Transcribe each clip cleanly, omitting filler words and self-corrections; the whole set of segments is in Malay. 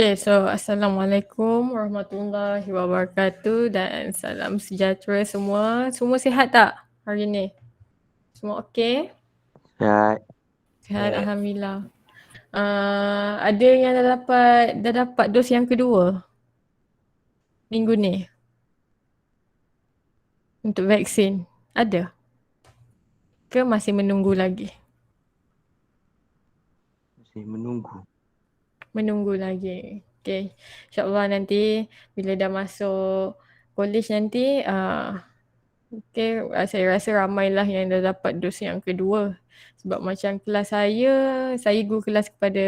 Okay, so Assalamualaikum warahmatullahi wabarakatuh dan salam sejahtera semua. Semua sihat tak hari ni? Semua okey? Sihat. Sihat, Alhamdulillah. Ada yang dah dapat dos yang kedua minggu ni untuk vaksin? Ada? Ke masih menunggu lagi? Masih menunggu. Menunggu lagi. Okay. InsyaAllah nanti bila dah masuk college nanti okay, saya rasa ramailah yang dah dapat dos yang kedua. Sebab macam kelas saya guru kelas kepada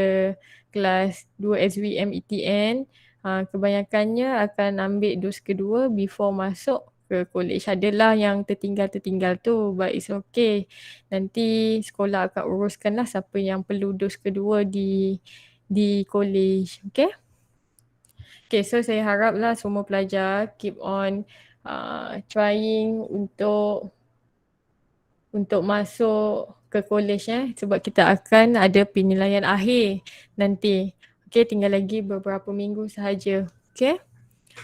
kelas 2 SVM ETN, kebanyakannya akan ambil dos kedua before masuk ke college. Adalah yang tertinggal tu, but it's okay. Nanti sekolah akan uruskanlah siapa yang perlu dos kedua di college. Okay? Okay, so saya haraplah semua pelajar keep on trying untuk masuk ke college sebab kita akan ada penilaian akhir nanti. Okay, tinggal lagi beberapa minggu sahaja. Okay,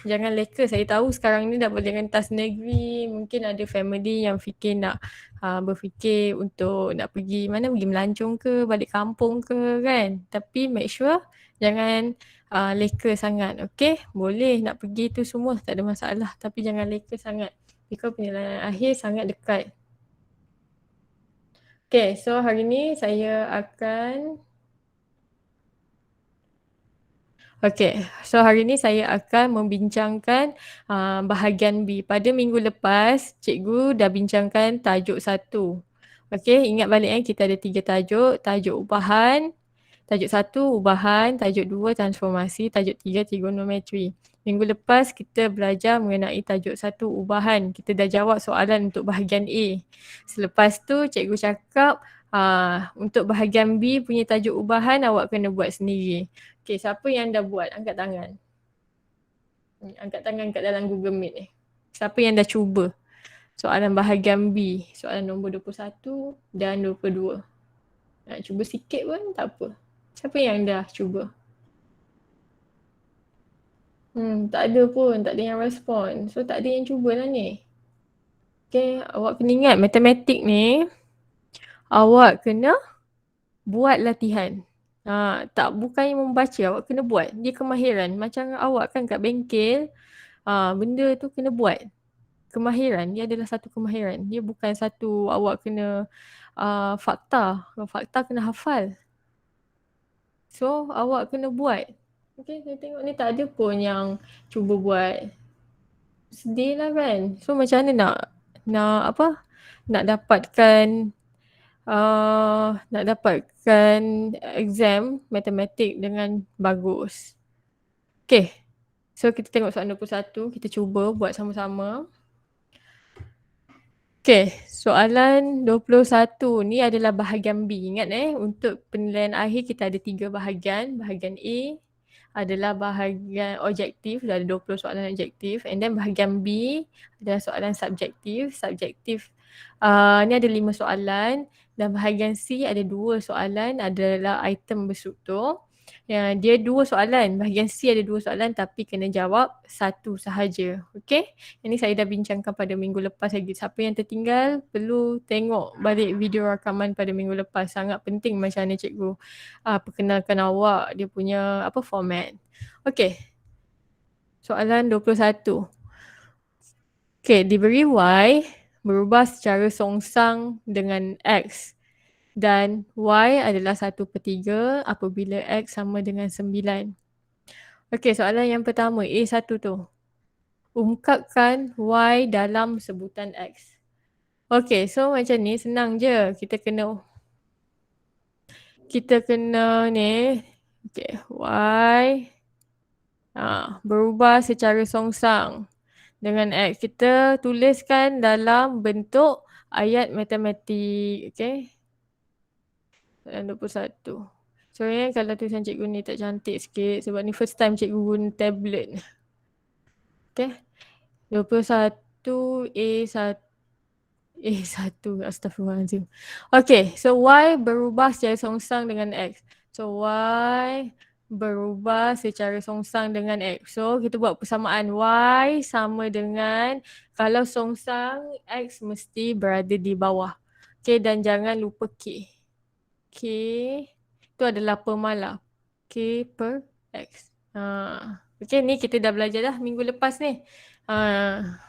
jangan leka. Saya tahu sekarang ni dah boleh rentas negeri. Mungkin ada family yang fikir nak berfikir untuk nak pergi mana, pergi melancong ke, balik kampung ke kan. Tapi make sure jangan leka sangat. Okay, boleh nak pergi tu semua tak ada masalah. Tapi jangan leka sangat. Because penilaian akhir sangat dekat. Okay, so hari ni saya akan membincangkan bahagian B. Pada minggu lepas, cikgu dah bincangkan tajuk 1. Okay, ingat balik kita ada 3 tajuk. Tajuk ubahan, tajuk 1 ubahan, tajuk 2 transformasi, tajuk 3 trigonometri. Minggu lepas kita belajar mengenai tajuk 1 ubahan. Kita dah jawab soalan untuk bahagian A. Selepas tu cikgu cakap untuk bahagian B punya tajuk ubahan awak kena buat sendiri. Okay, siapa yang dah buat? Angkat tangan. Angkat tangan kat dalam Google Meet ni. Siapa yang dah cuba? Soalan bahagian B. Soalan nombor 21 dan 22. Nak cuba sikit pun tak apa. Siapa yang dah cuba? Tak ada pun. Tak ada yang respon. So tak ada yang cubalah ni. Okay, awak kena ingat matematik ni awak kena buat latihan. Tak bukannya membaca, awak kena buat. Dia kemahiran. Macam awak kan kat bengkel, benda tu kena buat. Kemahiran, dia adalah satu kemahiran. Dia bukan satu awak kena fakta. Fakta kena hafal. So, awak kena buat. Okay, saya tengok ni tak ada pun yang cuba buat. Sedih lah kan. So, macam mana nak dapatkan exam matematik dengan bagus. Okay. So kita tengok soalan 21. Kita cuba buat sama-sama. Okay. Soalan 21 ni adalah bahagian B. Ingat untuk penilaian akhir kita ada 3 bahagian. Bahagian A adalah bahagian objektif. Ada 20 soalan objektif. And then bahagian B adalah soalan subjektif. Subjektif ni ada 5 soalan. Dan bahagian C ada 2 soalan adalah item berstruktur. Dia 2 soalan. Bahagian C ada 2 soalan tapi kena jawab 1 sahaja. Okay? Ini saya dah bincangkan pada minggu lepas lagi. Siapa yang tertinggal perlu tengok balik video rakaman pada minggu lepas. Sangat penting macam mana cikgu perkenalkan awak dia punya format. Okay. Soalan 21. Okay, diberi Y berubah secara songsang dengan X dan Y adalah 1/3 apabila X sama dengan 9. Okay, soalan yang pertama A1 tu. Ungkapkan Y dalam sebutan X. Okay, so macam ni senang je. Kita kena ni. Okay, Y berubah secara songsang dengan X. Kita tuliskan dalam bentuk ayat matematik. Okay. Soalan 21. Sorry kalau tulisan cikgu ni tak cantik sikit sebab ni first time cikgu guna tablet. Okay. 21 A1 astagfirullahaladzim. Okay, so Y berubah secara songsang dengan X. So Y berubah secara songsang dengan X. So, kita buat persamaan Y sama dengan, kalau songsang, X mesti berada di bawah. Okay, dan jangan lupa K. K itu adalah pemalas. K per X. Okay, ni kita dah belajar dah minggu lepas ni.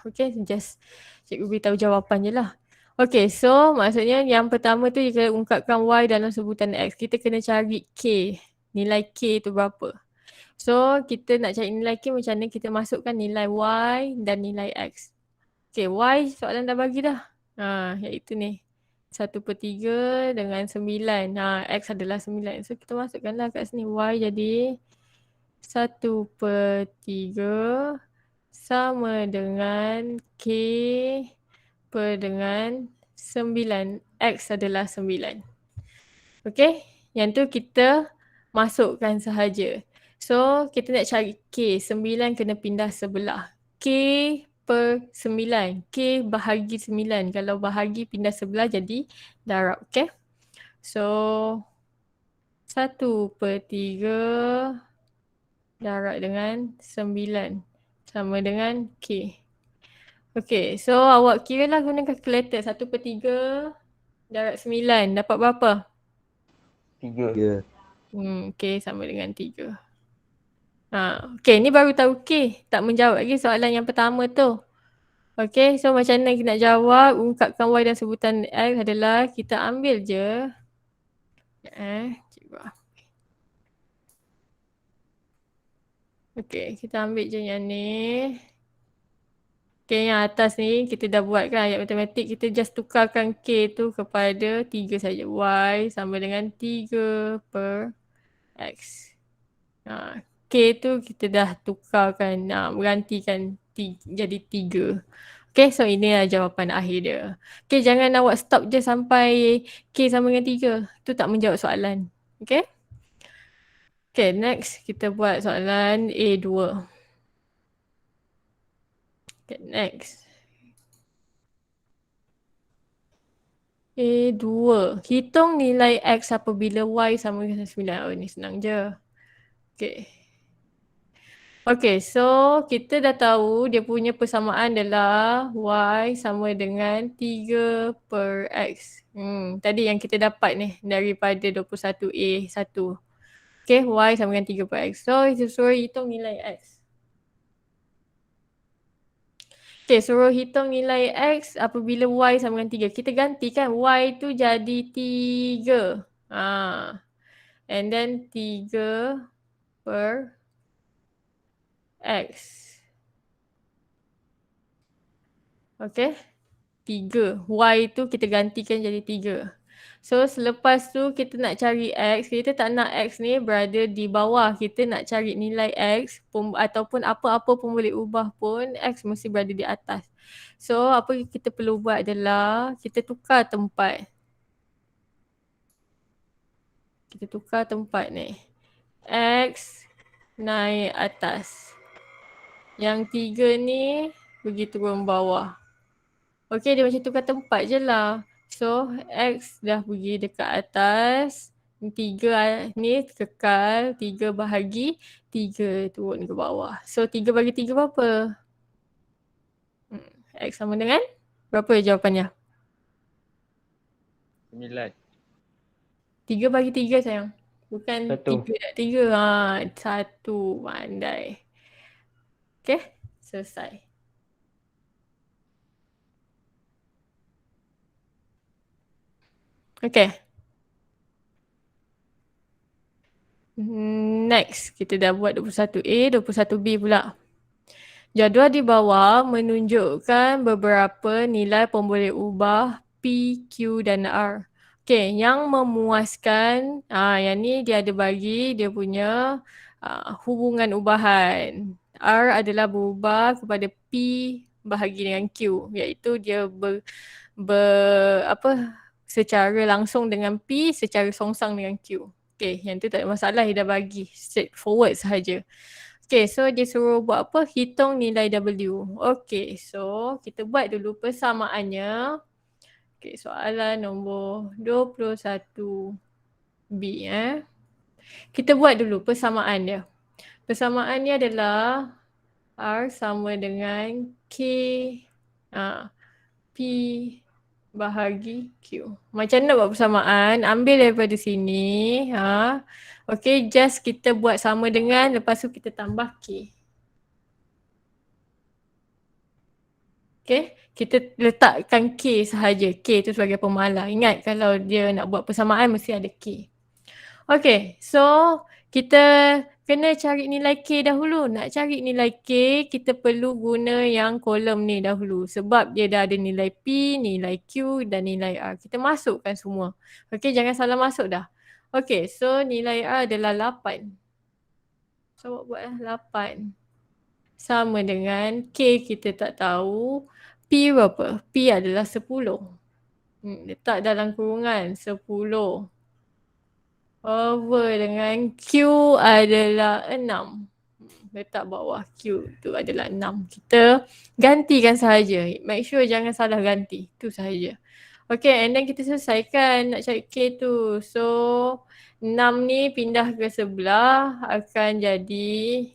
Okay, just cikgu beritahu jawapan je lah. Okay, so maksudnya yang pertama tu kita ungkapkan Y dalam sebutan X. Kita kena cari K. Nilai K tu berapa. So, kita nak cari nilai K macam mana kita masukkan nilai Y dan nilai X. Okay, Y soalan dah bagi dah. Iaitu ni. 1/3 dengan 9. X adalah 9. So, kita masukkanlah kat sini. Y jadi 1/3 sama dengan K per dengan 9. X adalah 9. Okay, yang tu kita masukkan sahaja. So, kita nak cari K. 9 kena pindah sebelah. K per 9. K bahagi 9. Kalau bahagi pindah sebelah jadi darab. Okay. So, 1/3 darab dengan 9 sama dengan K. Okay, so awak kira lah guna kalkulator. 1/3 darab 9 dapat berapa? 3. K sama dengan 3. Okay, ni baru tahu K. Tak menjawab lagi soalan yang pertama tu. Okay, so macam mana kita nak jawab? Ungkapkan Y dan sebutan X adalah kita ambil je. Cikgu. Okay, kita ambil je yang ni. Okay, yang atas ni kita dah buat kan ayat matematik. Kita just tukarkan K tu kepada 3 saja. Y sama dengan 3 per X. K tu kita dah tukarkan, menggantikan jadi 3. Okay, so inilah jawapan akhir dia. Okay, jangan awak stop je sampai K sama dengan 3. Tu tak menjawab soalan. Okay. Okay, next kita buat soalan A2. Okay, next. A2. Hitung nilai X apabila Y sama dengan 9. Oh, ni senang je. Okay. Okay, so kita dah tahu dia punya persamaan adalah Y sama dengan 3 per X. Tadi yang kita dapat ni daripada 21A1. Okay, Y sama dengan 3 per X. So, kita suruh hitung nilai X. Okay, suruh hitung nilai X apabila Y sama dengan 3. Kita gantikan Y tu jadi 3. And then 3 per X. Okay. 3. Y tu kita gantikan jadi 3. So, selepas tu kita nak cari X. Kita tak nak X ni berada di bawah. Kita nak cari nilai X ataupun apa-apa pun boleh ubah pun X mesti berada di atas. So, apa kita perlu buat adalah kita tukar tempat. Kita tukar tempat ni. X naik atas. Yang 3 ni pergi turun bawah. Okay, dia macam tukar tempat je lah. So, X dah pergi dekat atas. 3 ni kekal. 3 bahagi 3 turun ke bawah. So, 3 bagi 3 berapa? X sama dengan? Berapa jawapannya? 9. 3 bagi 3 sayang. Bukan 1. 3 tak 3. 1. Pandai. Okay, selesai. Okay. Next, kita dah buat 21A, 21B pula. Jadual di bawah menunjukkan beberapa nilai pemboleh ubah P, Q dan R. Okay, yang memuaskan, yang ni dia ada bagi dia punya hubungan ubahan. R adalah berubah kepada P bahagi dengan Q, iaitu dia secara langsung dengan P, secara songsang dengan Q. Okay, yang tu tak ada masalah, dia dah bagi straightforward sahaja. Okay, so dia suruh buat apa? Hitung nilai W. Okay, so kita buat dulu persamaannya. Okay, soalan nombor 21B. Kita buat dulu persamaan dia. Persamaan dia adalah R sama dengan K P bahagi Q. Macam mana nak buat persamaan? Ambil daripada sini. Okay, just kita buat sama dengan, lepas tu kita tambah K. Okay, kita letakkan K sahaja. K tu sebagai pemalar. Ingat kalau dia nak buat persamaan mesti ada K. Okay, so kita kena cari nilai K dahulu. Nak cari nilai K, kita perlu guna yang kolom ni dahulu. Sebab dia dah ada nilai P, nilai Q dan nilai R. Kita masukkan semua. Okay, jangan salah masuk dah. Okay, so nilai R adalah 8. So buatlah 8. Sama dengan K kita tak tahu. P berapa? P adalah 10. Letak dalam kurungan 10. Over dengan Q adalah 6. Letak bawah Q tu adalah 6. Kita gantikan sahaja. Make sure jangan salah ganti. Tu sahaja. Okay, and then kita selesaikan nak cari K tu. So, 6 ni pindah ke sebelah akan jadi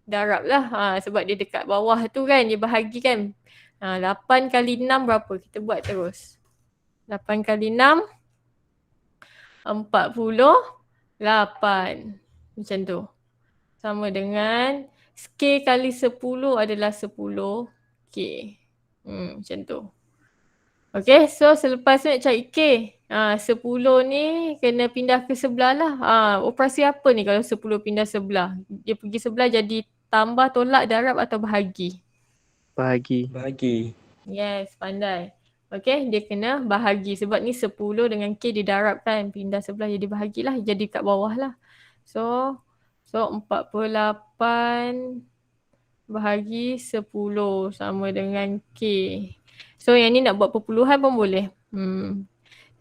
darab lah. Sebab dia dekat bawah tu kan, dia bahagikan. 8 kali 6 berapa? Kita buat terus. 8 kali 6 48. Macam tu. Sama dengan K kali 10 adalah 10K. Macam tu. Okay, so selepas tu nak cari K. 10 ni kena pindah ke sebelah lah. Operasi apa ni kalau 10 pindah sebelah? Dia pergi sebelah jadi tambah, tolak, darab atau bahagi? Bahagi. Yes, pandai. Okay, dia kena bahagi. Sebab ni 10 dengan K didarabkan. Pindah sebelah jadi bahagilah. Jadi kat bawah lah. So 48 bahagi 10 sama dengan K. So yang ni nak buat perpuluhan pun boleh.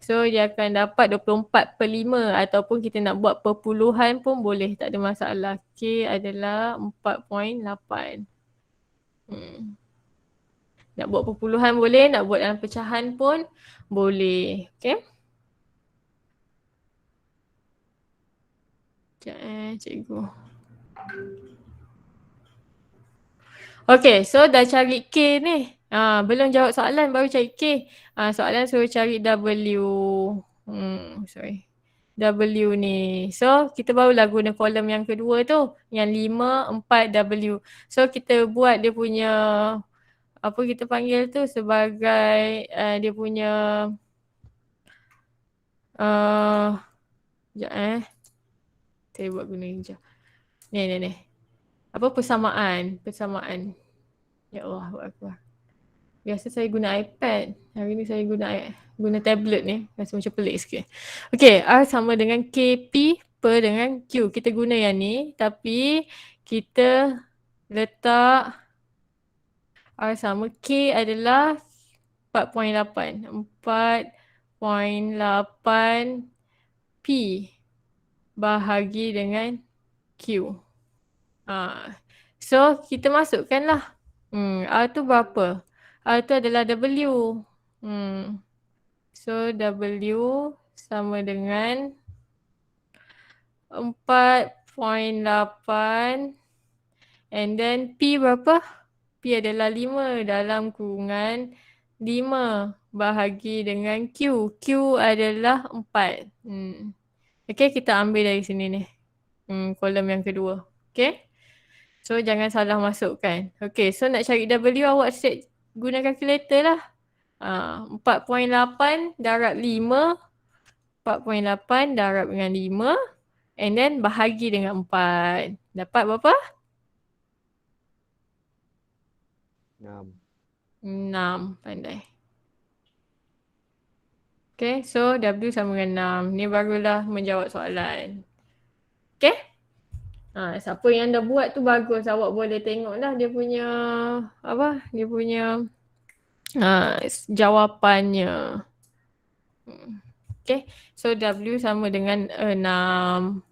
So dia akan dapat 24/5 ataupun kita nak buat perpuluhan pun boleh. Tak ada masalah. K adalah 4.8. Nak buat perpuluhan boleh, nak buat dalam pecahan pun boleh. Okay. Sekejap cikgu. Okay, so dah cari K ni. Belum jawab soalan, baru cari K. Soalan suruh cari W. W ni. So, kita barulah guna kolom yang kedua tu. Yang 5, 4, W. So, kita buat dia punya, apa kita panggil tu sebagai dia punya sekejap saya buat guna hijau. Ni. Apa persamaan. Ya Allah, buat aku. Biasa saya guna iPad. Hari ni saya guna tablet ni. Rasa macam pelik sikit. Okay, R sama dengan KP per dengan Q. Kita guna yang ni. Tapi kita letak R sama K adalah 4.8. 4.8 P bahagi dengan Q. So, kita masukkanlah. R tu berapa? R tu adalah W. So, W sama dengan 4.8 and then P berapa? P adalah 5 dalam kurungan 5 bahagi dengan Q. Q adalah 4. Okay, kita ambil dari sini ni. Kolom yang kedua. Okay. So, jangan salah masukkan. Okay, so nak cari W awak set guna kalkulator lah. 4.8 darab 5. 4.8 darab dengan 5. And then bahagi dengan 4. Dapat berapa? 6. Pandai. Okay, so W sama dengan 6. Ni barulah menjawab soalan. Okay? Siapa yang dah buat tu bagus. Awak boleh tengok lah dia punya dia punya jawapannya. Okay, so W sama dengan 6.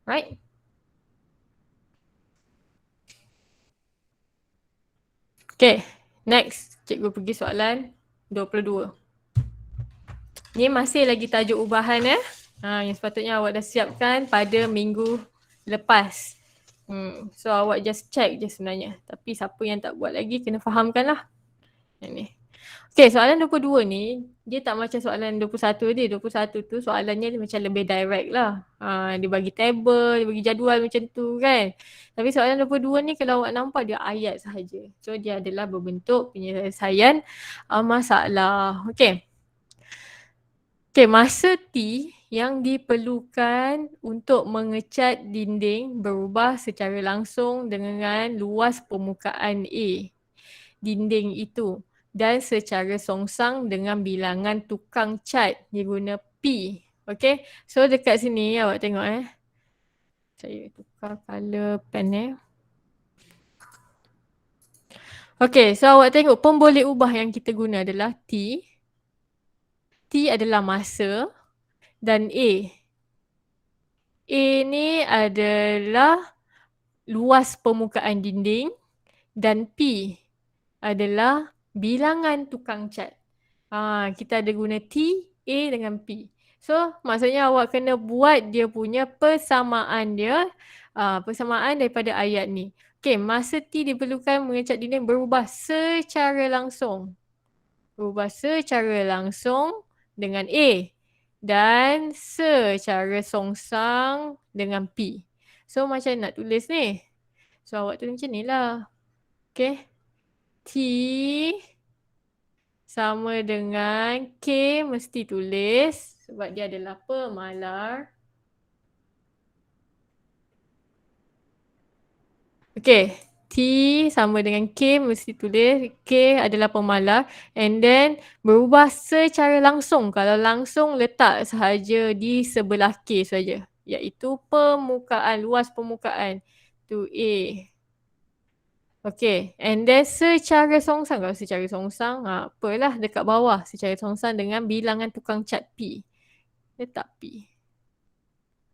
Right? Okay, next. Cikgu pergi soalan 22. Ni masih lagi tajuk ubahan . Yang sepatutnya awak dah siapkan pada minggu lepas. So awak just check je sebenarnya. Tapi siapa yang tak buat lagi kena fahamkan lah. Yang ni. Okay, soalan 22 ni, dia tak macam soalan 21 dia. 21 tu soalannya dia macam lebih direct lah. Dia bagi table, dia bagi jadual macam tu kan. Tapi soalan 22 ni kalau awak nampak dia ayat sahaja. So dia adalah berbentuk penyelesaian masalah. Okay. Okay, masa T yang diperlukan untuk mengecat dinding berubah secara langsung dengan luas permukaan A dinding itu dan secara songsang dengan bilangan tukang cat dia guna P. Okay, so dekat sini awak tengok saya tukar color pen Okay, so awak tengok pemboleh ubah yang kita guna adalah T. T adalah masa dan A. A ni adalah luas permukaan dinding dan P adalah bilangan tukang cat. Kita ada guna T, A dengan P. So, maksudnya awak kena buat dia punya persamaan dia. Persamaan daripada ayat ni. Okay, masa T diperlukan mengecat dinding berubah secara langsung. Berubah secara langsung dengan A. Dan secara songsang dengan P. So, macam nak tulis ni. So, awak tulis macam ni lah. Okay. T sama dengan K mesti tulis sebab dia adalah pemalar. Okay. T sama dengan K mesti tulis. K adalah pemalar. And then berubah secara langsung. Kalau langsung letak sahaja di sebelah K saja. Iaitu permukaan, luas permukaan. To A. Okay, and then secara songsang. Kalau secara songsang, apalah dekat bawah. Secara songsang dengan bilangan tukang cat P. Letak P.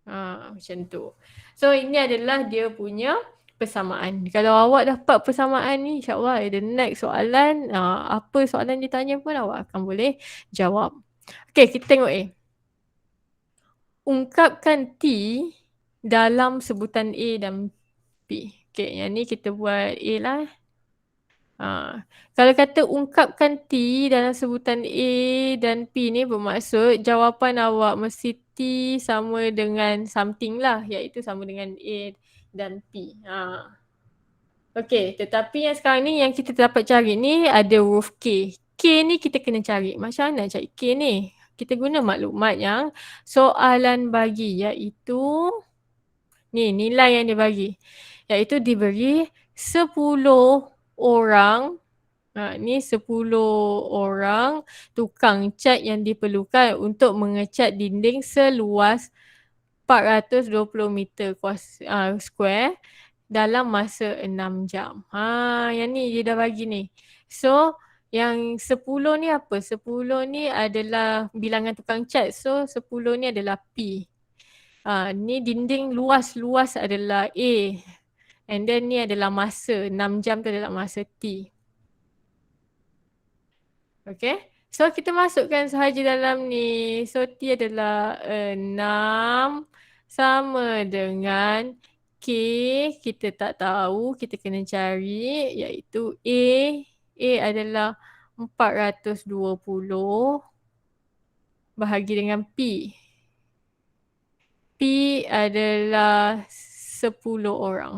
Macam tu. So, ini adalah dia punya persamaan. Kalau awak dapat persamaan ni, insyaAllah the next soalan, apa soalan ditanya pun awak akan boleh jawab. Okay, kita tengok A. Ungkapkan T dalam sebutan A dan P. Okay, yang ni kita buat A lah. Kalau kata ungkapkan T dalam sebutan A dan P ni bermaksud jawapan awak mesti T sama dengan something lah, iaitu sama dengan A dan P. Okay, tetapi yang sekarang ni yang kita dapat cari ni ada huruf K. K ni kita kena cari. Macam mana cari K ni? Kita guna maklumat yang soalan bagi, iaitu ni nilai yang dia bagi. Iaitu diberi 10 orang. Ni 10 orang tukang cat yang diperlukan untuk mengecat dinding seluas 420 meter square dalam masa 6 jam. Yang ni dia dah bagi ni. So, yang 10 ni apa? 10 ni adalah bilangan tukang cat. So, 10 ni adalah P. Ni dinding luas-luas adalah A. And then ni adalah masa. 6 jam tu adalah masa T. Okay. So kita masukkan sahaja dalam ni. So T adalah 6 sama dengan K. Kita tak tahu. Kita kena cari iaitu A. A adalah 420 bahagi dengan P. P adalah 10 orang.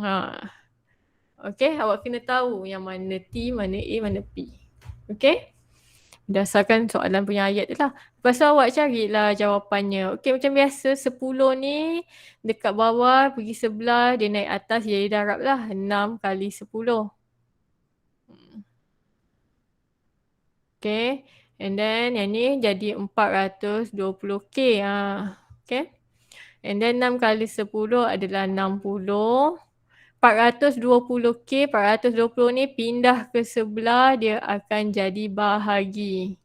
Okay. Awak kena tahu yang mana T, mana A, mana P. Okay. Berdasarkan soalan punya ayat tu lah. Lepas tu awak carilah jawapannya. Okey, macam biasa 10 ni dekat bawah pergi sebelah, dia naik atas jadi darab lah. 6 kali 10. Okay. And then yang ni jadi 420K. Okay. And then 6 kali 10 adalah 60. 420K, 420 ni pindah ke sebelah, dia akan jadi bahagi.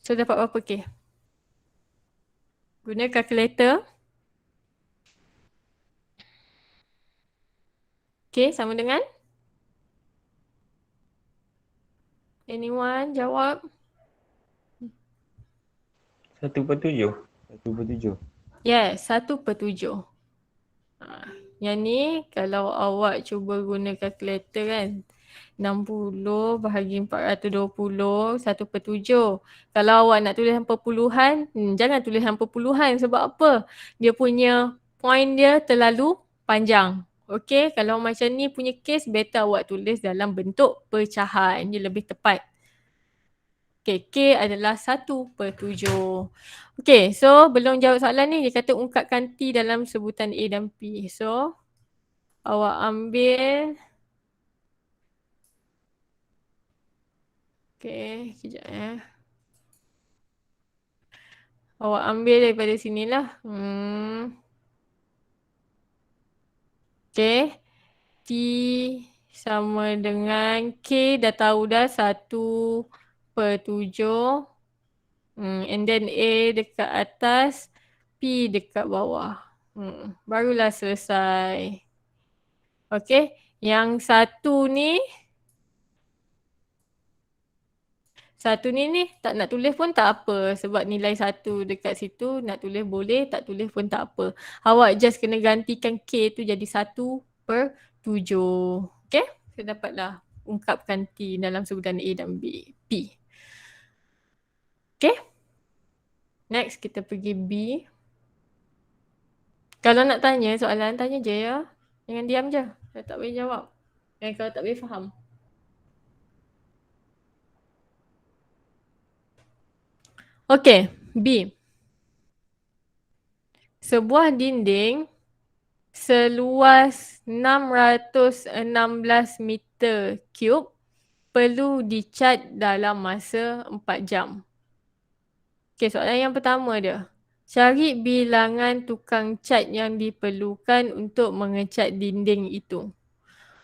So dapat berapa K? Guna kalkulator. K sama dengan? Anyone jawab? 1/7. 1/7. Yes, 1/7. Yang ni kalau awak cuba guna kalkulator kan, 60 bahagi 420, 1/7. Kalau awak nak tulis perpuluhan, jangan tulis perpuluhan sebab apa? Dia punya point dia terlalu panjang. Okey, kalau macam ni punya case, better awak tulis dalam bentuk pecahan. Dia lebih tepat. Okey, K adalah 1/7. Okey, so belum jawab soalan ni, dia kata ungkapkan T dalam sebutan A dan P. So, awak ambil. Okey, kejap Awak ambil daripada sinilah. Okey. T sama dengan K dah tahu dah 1/7. And then A dekat atas, P dekat bawah. Barulah selesai. Okey. Yang satu ni tak nak tulis pun tak apa sebab nilai 1 dekat situ, nak tulis boleh, tak tulis pun tak apa. Awak just kena gantikan K tu jadi 1/7. Okay? So dapatlah ungkapkan T dalam sebutan A dan B. P. Okay? Next kita pergi B. Kalau nak tanya soalan, tanya je ya. Jangan diam je. Saya tak boleh jawab. Kalau tak boleh faham. Okay, B. Sebuah dinding seluas 616 meter cube perlu dicat dalam masa 4 jam. Okay, soalan yang pertama dia. Cari bilangan tukang cat yang diperlukan untuk mengecat dinding itu.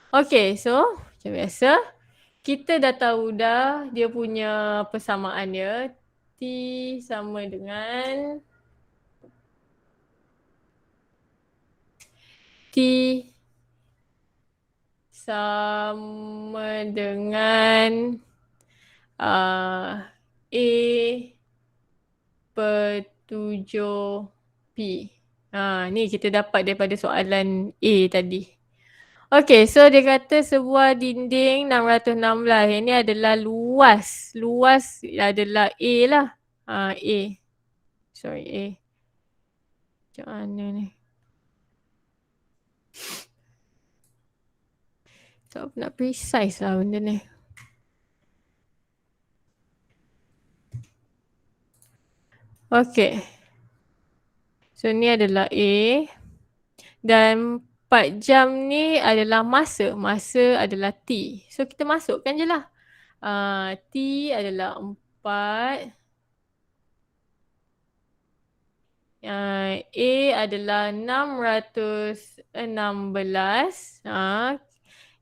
Okay, so macam biasa. Kita dah tahu dah dia punya persamaan dia. T sama dengan T sama dengan A per 7P. Ni kita dapat daripada soalan A tadi. Okay, so dia kata sebuah dinding 616. Yang ni adalah luas. Luas adalah A lah. A. Sorry, A. Macam mana ni? Tak nak precise lah benda ni. Okay. So ni adalah A. Dan 4 jam ni adalah masa. Masa adalah T. So kita masukkan je lah. T adalah 4. A adalah 616.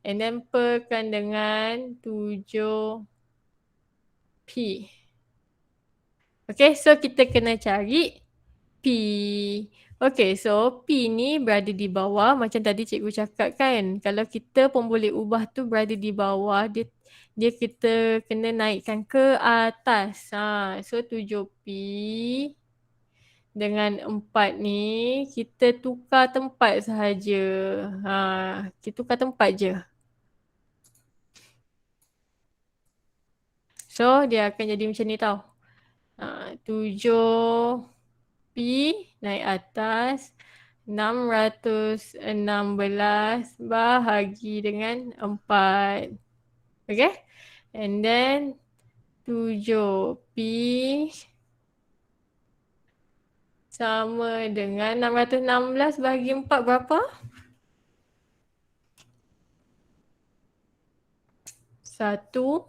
And then perkan dengan 7P. Okay, so kita kena cari P. Okay, so P ni berada di bawah macam tadi cikgu cakap kan. Kalau kita pun boleh ubah tu berada di bawah, dia kita kena naikkan ke atas. So 7P dengan 4 ni kita tukar tempat sahaja. Kita tukar tempat je. So dia akan jadi macam ni tau. 7P naik atas, 616 bahagi dengan 4. Okay? And then 7P sama dengan 616 bahagi 4 berapa? 154.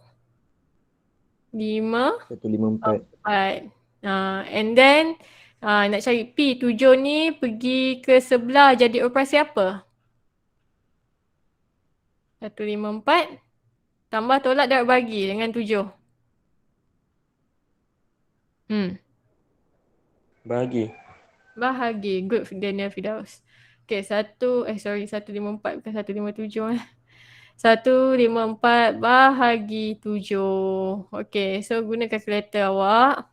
And then nak cari P, 7 ni pergi ke sebelah jadi operasi apa? 154 tambah tolak darab bagi dengan 7. Bahagi. Good Daniel Firdaus. Okay, 154 bukan 157 154 bahagi 7. Okay, so guna kalkulator awak.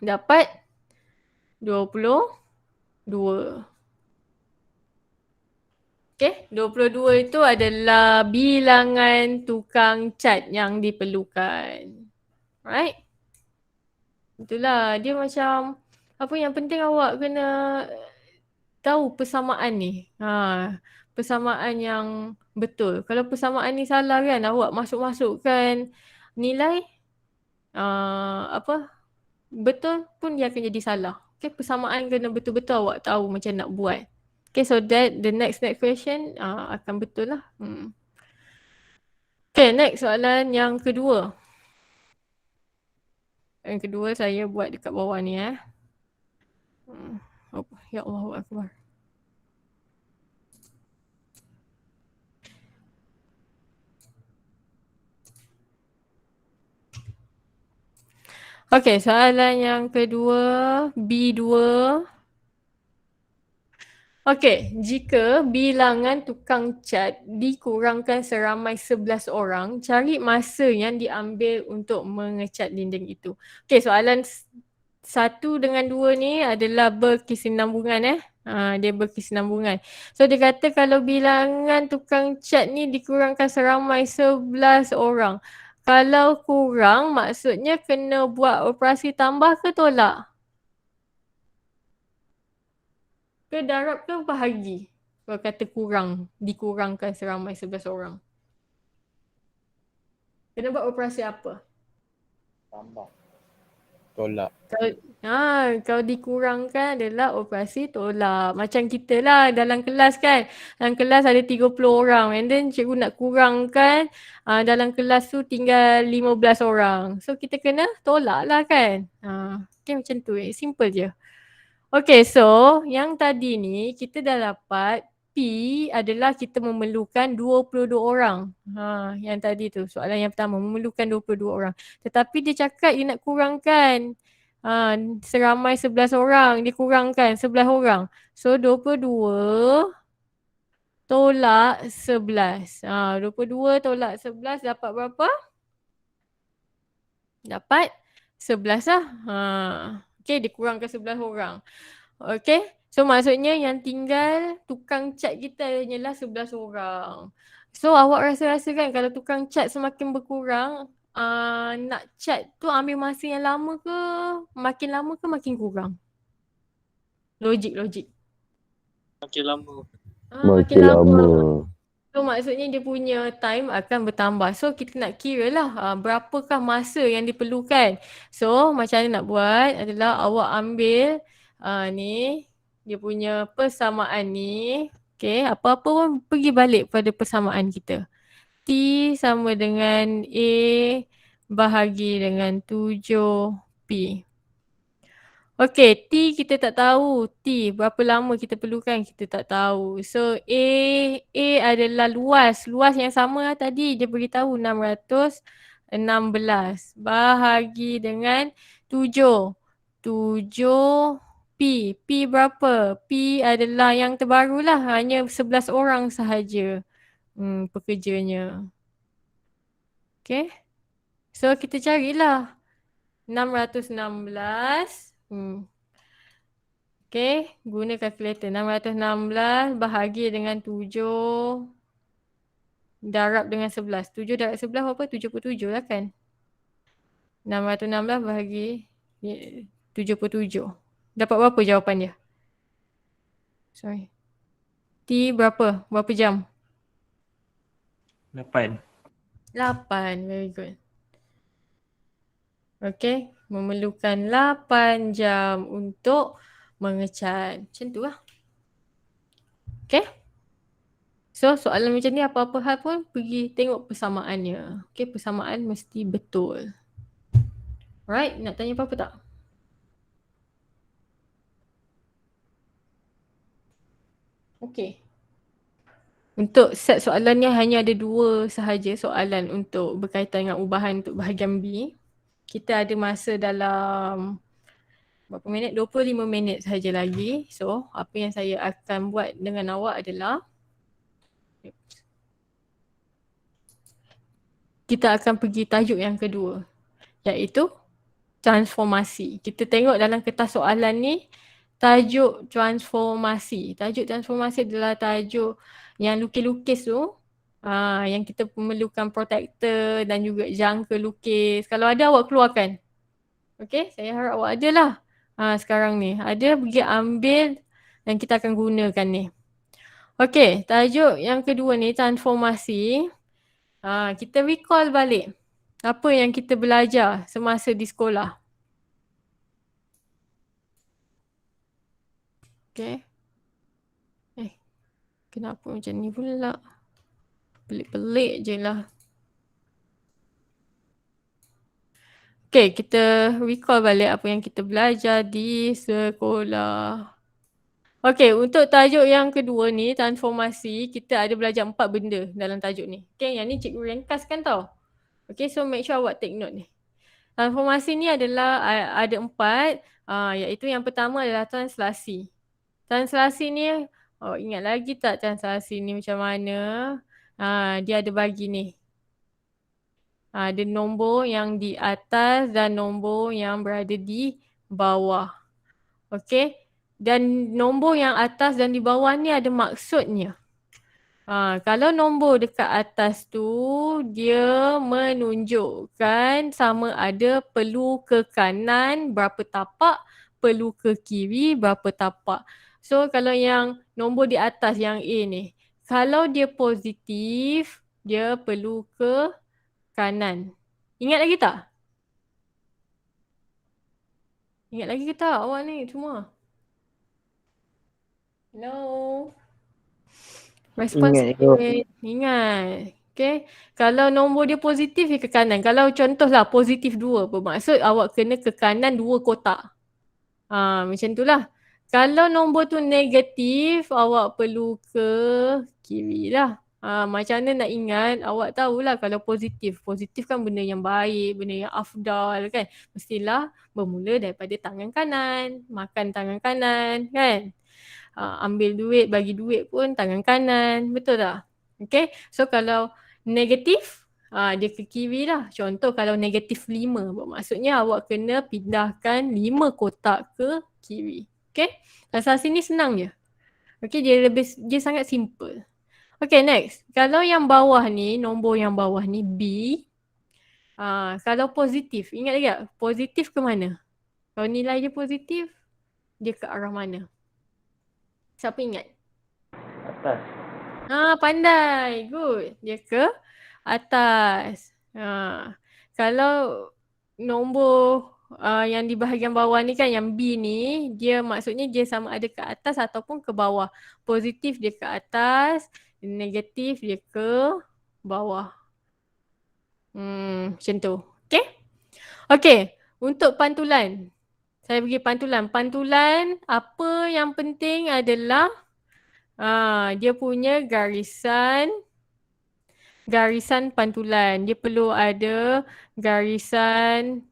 dapat 22. Okay, 22 itu adalah bilangan tukang cat yang diperlukan. Right? Itulah, dia macam apa yang penting awak kena tahu persamaan ni. Persamaan yang betul. Kalau persamaan ni salah kan, awak masuk-masukkan nilai apa betul pun dia akan jadi salah. Okay, persamaan kena betul-betul awak tahu macam nak buat. Okay, so that the next question akan betul lah. Okay, next soalan yang kedua. Yang kedua saya buat dekat bawah ni Oh, ya Allah Akbar. Okay, soalan yang kedua, B2. Okay, jika bilangan tukang cat dikurangkan seramai 11 orang, cari masa yang diambil untuk mengecat dinding itu. Okay, soalan 1 dengan 2 ni adalah berkesinambungan dia berkesinambungan. So dia kata kalau bilangan tukang cat ni dikurangkan seramai 11 orang. Kalau kurang maksudnya kena buat operasi tambah ke tolak? Ke darab ke bahagi? Kalau kata kurang, dikurangkan seramai 11 orang. Kena buat operasi apa? Tambah. Tolak. Kalau dikurangkan adalah operasi tolak. Macam kita lah dalam kelas kan. Dalam kelas ada 30 orang. And then cikgu nak kurangkan dalam kelas tu tinggal 15 orang. So kita kena tolak lah kan. Okay macam tu. Simple je. Okay, so yang tadi ni kita dah dapat P adalah kita memerlukan 22 orang. Yang tadi tu soalan yang pertama memerlukan 22 orang. Tetapi dia cakap dia nak kurangkan seramai 11 orang. Dia kurangkan 11 orang. So 22 tolak 11. 22 tolak 11 dapat berapa? Dapat 11 lah. Okay, dikurangkan 11 orang. Okay, so maksudnya yang tinggal tukang cat kita hanyalah 11 orang. So awak rasa-rasa kan kalau tukang cat semakin berkurang, nak cat tu ambil masa yang lama ke makin kurang? Logik. Makin lama. Makin lama. So maksudnya dia punya time akan bertambah. So kita nak kira lah berapakah masa yang diperlukan. So macam mana nak buat adalah awak ambil ni dia punya persamaan ni. Okay, apa-apa pun pergi balik pada persamaan kita. T sama dengan A bahagi dengan 7P. Okay, T kita tak tahu. T berapa lama kita perlukan kita tak tahu. So A adalah luas. Luas yang sama lah tadi dia beritahu 616 bahagi dengan 7. 7P. P berapa? P adalah yang terbaru lah. Hanya 11 orang sahaja pekerjanya. Okay. So kita carilah 616. Okay, guna kalkulator. 616 bahagi dengan 7 darab dengan 11. 7 darab 11 berapa? 77 lah kan? 616 bahagi 77. Dapat berapa jawapan dia? Sorry. T berapa? Berapa jam? 8. 8. Very good. Okay, memerlukan 8 jam untuk mengecat. Macam tu lah. Okay. So soalan macam ni apa-apa hal pun pergi tengok persamaannya. Okay, persamaan mesti betul. Alright, nak tanya apa-apa tak? Okay. Untuk set soalannya hanya ada 2 sahaja soalan untuk berkaitan dengan ubahan untuk bahagian B. Kita ada masa dalam berapa minit? 25 minit sahaja lagi. So, apa yang saya akan buat dengan awak adalah kita akan pergi tajuk yang kedua, iaitu transformasi. Kita tengok dalam kertas soalan ni, tajuk transformasi. Tajuk transformasi adalah tajuk yang lukis-lukis tu. Yang kita memerlukan protector dan juga jangka lukis. Kalau ada, awak keluarkan. Okay, saya harap awak ada lah. Sekarang ni. Ada, pergi ambil dan kita akan gunakan ni. Okay, tajuk yang kedua ni, transformasi. Kita recall balik apa yang kita belajar semasa di sekolah. Okay. Kenapa macam ni pula? Pelik-pelik je lah. Okay, kita recall balik apa yang kita belajar di sekolah. Okay, untuk tajuk yang kedua ni, transformasi, kita ada belajar 4 benda dalam tajuk ni. Okay, yang ni cikgu ringkaskan tau. Okay, so make sure awak take note ni. Transformasi ni adalah ada 4, iaitu yang pertama adalah translasi. Translasi ni, ingat lagi tak translasi ni macam mana? Dia ada bagi ni. Ada nombor yang di atas dan nombor yang berada di bawah. Okey. Dan nombor yang atas dan di bawah ni ada maksudnya. Kalau nombor dekat atas tu, dia menunjukkan sama ada perlu ke kanan berapa tapak, perlu ke kiri berapa tapak. So kalau yang nombor di atas yang A ni, kalau dia positif, dia perlu ke kanan. Ingat lagi tak? Ingat lagi ke tak awak ni semua? Hello? Respon sikit. Ingat. Okay. Kalau nombor dia positif, dia ke kanan. Kalau contohlah positif 2, bermaksud awak kena ke kanan 2 kotak. Macam tu lah. Kalau nombor tu negatif, awak perlu ke kiri lah. Macam mana nak ingat, awak tahulah kalau positif. Positif kan benda yang baik, benda yang afdal kan. Mestilah bermula daripada tangan kanan. Makan tangan kanan kan. Ambil duit, bagi duit pun tangan kanan. Betul tak? Okay. So kalau negatif, dia ke kiri lah. Contoh kalau negatif 5, bermaksudnya awak kena pindahkan 5 kotak ke kiri. Okay. Asal sini senang je. Okay, dia sangat simple. Okay, next. Kalau yang bawah ni, nombor yang bawah ni B. Kalau positif, ingat lagi tak? Positif ke mana? Kalau nilai dia positif, dia ke arah mana? Siapa ingat? Atas. Pandai. Good. Dia ke atas. Kalau nombor yang di bahagian bawah ni kan, yang B ni, dia maksudnya dia sama ada ke atas ataupun ke bawah. Positif dia ke atas, negatif dia ke bawah. Macam tu. Okay? Okay. Untuk pantulan. Saya bagi pantulan. Pantulan, apa yang penting adalah dia punya garisan pantulan. Dia perlu ada garisan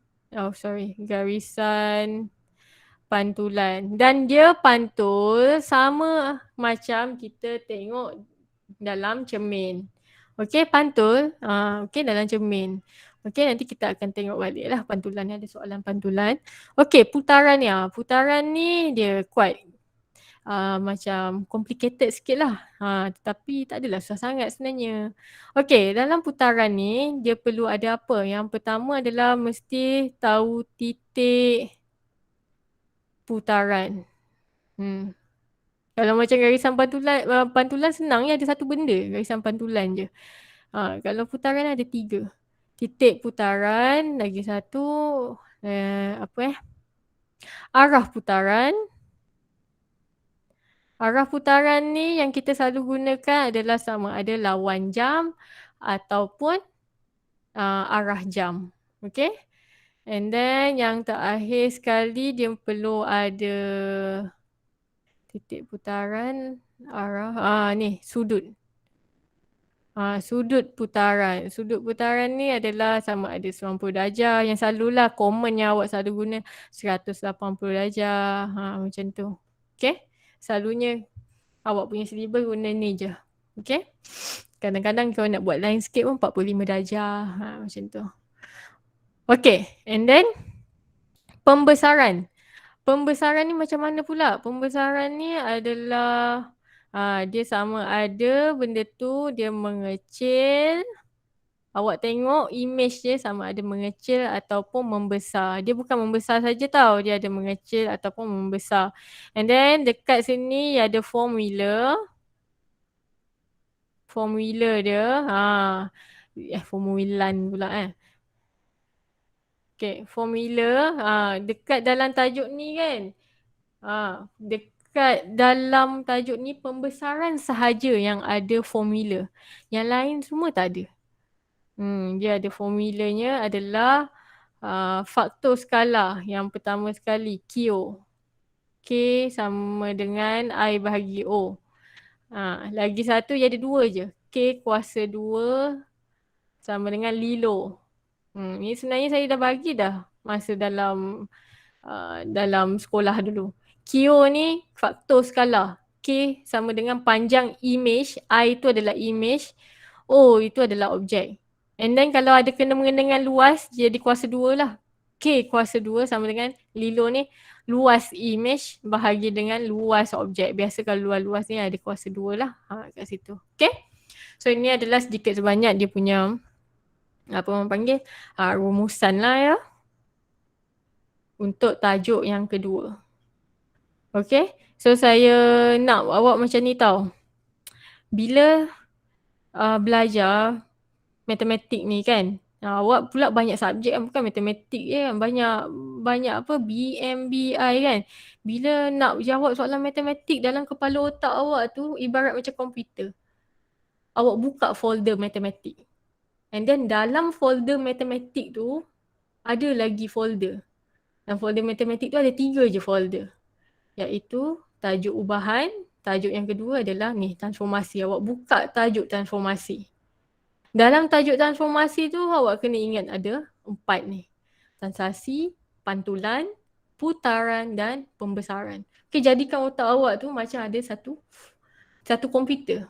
pantulan. Dan dia pantul sama macam kita tengok dalam cermin. Okey, pantul. Okey, dalam cermin. Okey, nanti kita akan tengok balik lah pantulan ni, ada soalan pantulan. Okey, putaran ni. Putaran ni dia quite macam complicated sikit lah. Tetapi tak adalah susah sangat sebenarnya. Okey, dalam putaran ni dia perlu ada apa? Yang pertama adalah mesti tahu titik putaran. Kalau macam garisan pantulan senang ya, ada satu benda garisan pantulan je. Kalau putaran ada 3. Titik putaran, lagi satu arah putaran. Arah putaran ni yang kita selalu gunakan adalah sama ada lawan jam ataupun arah jam. Okay. And then yang terakhir sekali dia perlu ada titik putaran, arah, ni sudut. Sudut putaran. Sudut putaran ni adalah sama ada 90 darjah. Yang selalulah common yang awak selalu guna 180 darjah. Macam tu. Okay. Selalunya awak punya syllabus guna ni je. Okay. Kadang-kadang kalau nak buat lain sikit pun 45 darjah. Macam tu. Okay. And then pembesaran. Pembesaran ni macam mana pula? Pembesaran ni adalah dia sama ada benda tu dia mengecil. Awak tengok image dia sama ada mengecil ataupun membesar. Dia bukan membesar saja tau. Dia ada mengecil ataupun membesar. And then dekat sini ada formula. Formula dia. Formulan pula Okay, formula. Dekat dalam tajuk ni kan. Dekat dalam tajuk ni pembesaran sahaja yang ada formula. Yang lain semua tak ada. Dia ada formulanya adalah faktor skala. Yang pertama sekali Q. K sama dengan I bahagi O. Lagi satu dia ada dua je. K kuasa 2 sama dengan Lilo. Ni sebenarnya saya dah bagi dah masa dalam sekolah dulu. Q ni faktor skala. K sama dengan panjang image. I itu adalah image. O itu adalah objek. And then kalau ada kena-mengena dengan luas, jadi kuasa 2 lah. K kuasa 2 sama dengan Lilo ni luas image bahagi dengan luas objek. Biasa kalau luas-luas ni ada kuasa 2 lah kat situ. Okay. So ini adalah sedikit sebanyak dia punya apa orang panggil rumusan lah ya. Untuk tajuk yang kedua. Okay. So saya nak awak macam ni tau. Bila belajar matematik ni kan. Awak pula banyak subjek kan. Bukan matematik je kan. Banyak apa BMBI kan. Bila nak jawab soalan matematik dalam kepala otak awak tu ibarat macam komputer. Awak buka folder matematik. And then dalam folder matematik tu ada lagi folder. Dan folder matematik tu ada 3 je folder. Iaitu tajuk ubahan, tajuk yang kedua adalah ni transformasi. Awak buka tajuk transformasi. Dalam tajuk transformasi tu awak kena ingat ada 4 ni. Transaksi, pantulan, putaran dan pembesaran. Okay, jadikan otak awak tu macam ada satu komputer.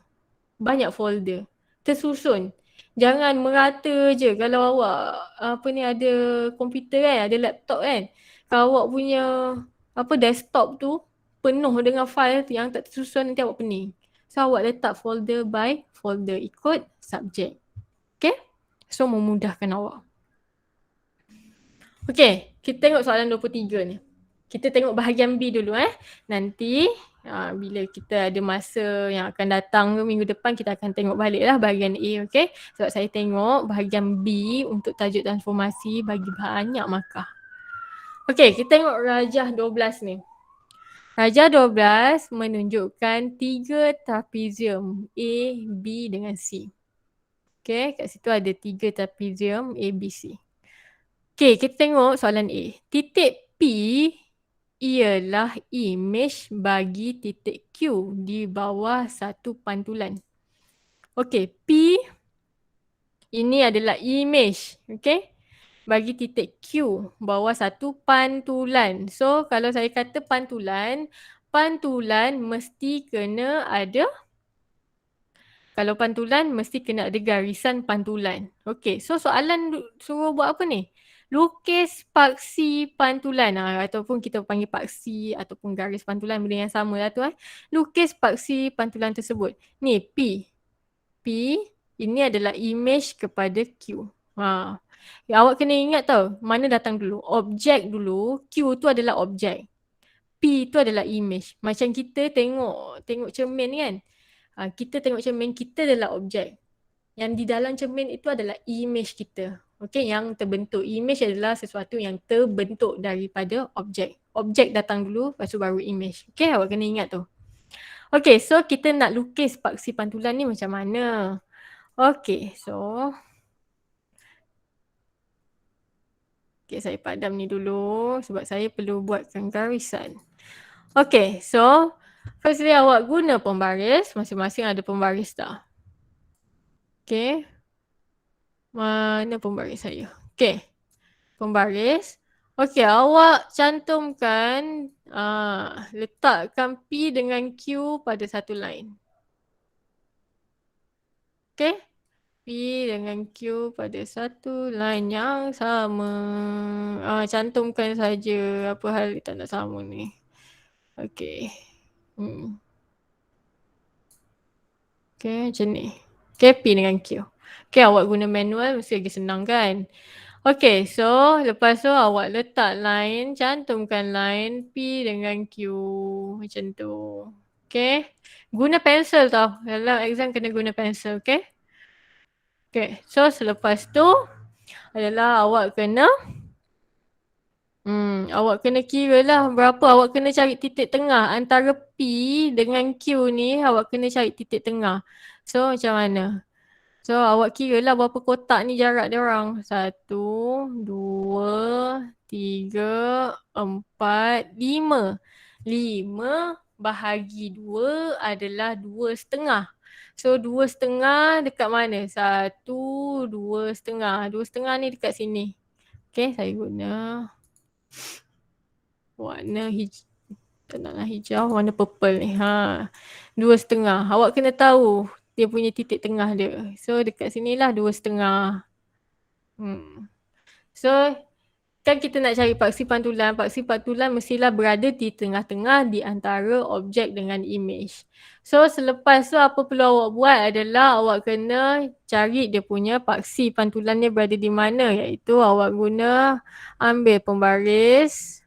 Banyak folder. Tersusun. Jangan merata je kalau awak ada komputer kan, ada laptop kan. Kalau awak punya desktop tu penuh dengan file yang tak tersusun nanti awak pening. So awak letak folder by folder ikut subjek. Okay? So memudahkan awak. Okay, kita tengok soalan 23 ni. Kita tengok bahagian B dulu Nanti bila kita ada masa yang akan datang minggu depan kita akan tengok balik lah bahagian A, okay? Sebab saya tengok bahagian B untuk tajuk transformasi bagi banyak markah. Okay, kita tengok rajah 12 ni. Rajah 12 menunjukkan 3 trapezium A, B dengan C. Okay, kat situ ada 3 trapezium A, B, C. Okay, kita tengok soalan A. Titik P ialah image bagi titik Q di bawah satu pantulan. Okay, P ini adalah image. Okay, bagi titik Q bawah satu pantulan. So, kalau saya kata pantulan mesti kena ada. Kalau pantulan mesti kena ada garisan pantulan. Okay, so soalan suruh buat apa ni? Lukis paksi pantulan ataupun kita panggil paksi ataupun garis pantulan benda yang sama lah tu Lukis paksi pantulan tersebut. Ni P. P ini adalah image kepada Q. Awak kena ingat tau mana datang dulu. Objek dulu. Q tu adalah objek. P tu adalah image. Macam kita tengok cermin kan. Kita tengok cermin, kita adalah objek. Yang di dalam cermin itu adalah image kita. Okay, yang terbentuk. Image adalah sesuatu yang terbentuk daripada objek. Objek datang dulu, lepas tu baru image. Okay, awak kena ingat tu. Okay, so kita nak lukis paksi pantulan ni macam mana? Okay, so. Okay, saya padam ni dulu sebab saya perlu buatkan garisan. Okay, so. Firstly, awak guna pembaris. Masing-masing ada pembaris tak? Okay. Mana pembaris saya? Okay. Pembaris. Okay, awak cantumkan, letakkan P dengan Q pada satu line. Okay. P dengan Q pada satu line yang sama. Cantumkan saja apa hal tak nak sama ni. Okey. Okey, macam ni. Okay, P dengan Q. Okay, awak guna manual mesti lagi senang kan? Okay, so lepas tu awak letak line, cantumkan line P dengan Q. Macam tu. Okay. Guna pensel tau. Dalam exam kena guna pensel, okay? Okay, so selepas tu adalah awak kena kira lah berapa, awak kena cari titik tengah antara P dengan Q ni, awak kena cari titik tengah. So macam mana? So awak kira lah berapa kotak ni jarak dia orang. 1, 2, 3, 4, 5. 5 bahagi 2 adalah 2,5. So 2,5 dekat mana? 1, 2,5. 2,5 ni dekat sini. Okay, saya guna warna hijau. Tak naklah hijau, warna purple ni. 2,5. Awak kena tahu dia punya titik tengah dia. So dekat sinilah 2,5. So kan kita nak cari paksi pantulan. Paksi pantulan mestilah berada di tengah-tengah di antara objek dengan image. So selepas tu apa perlu awak buat adalah awak kena cari dia punya paksi pantulannya berada di mana, iaitu awak guna ambil pembaris.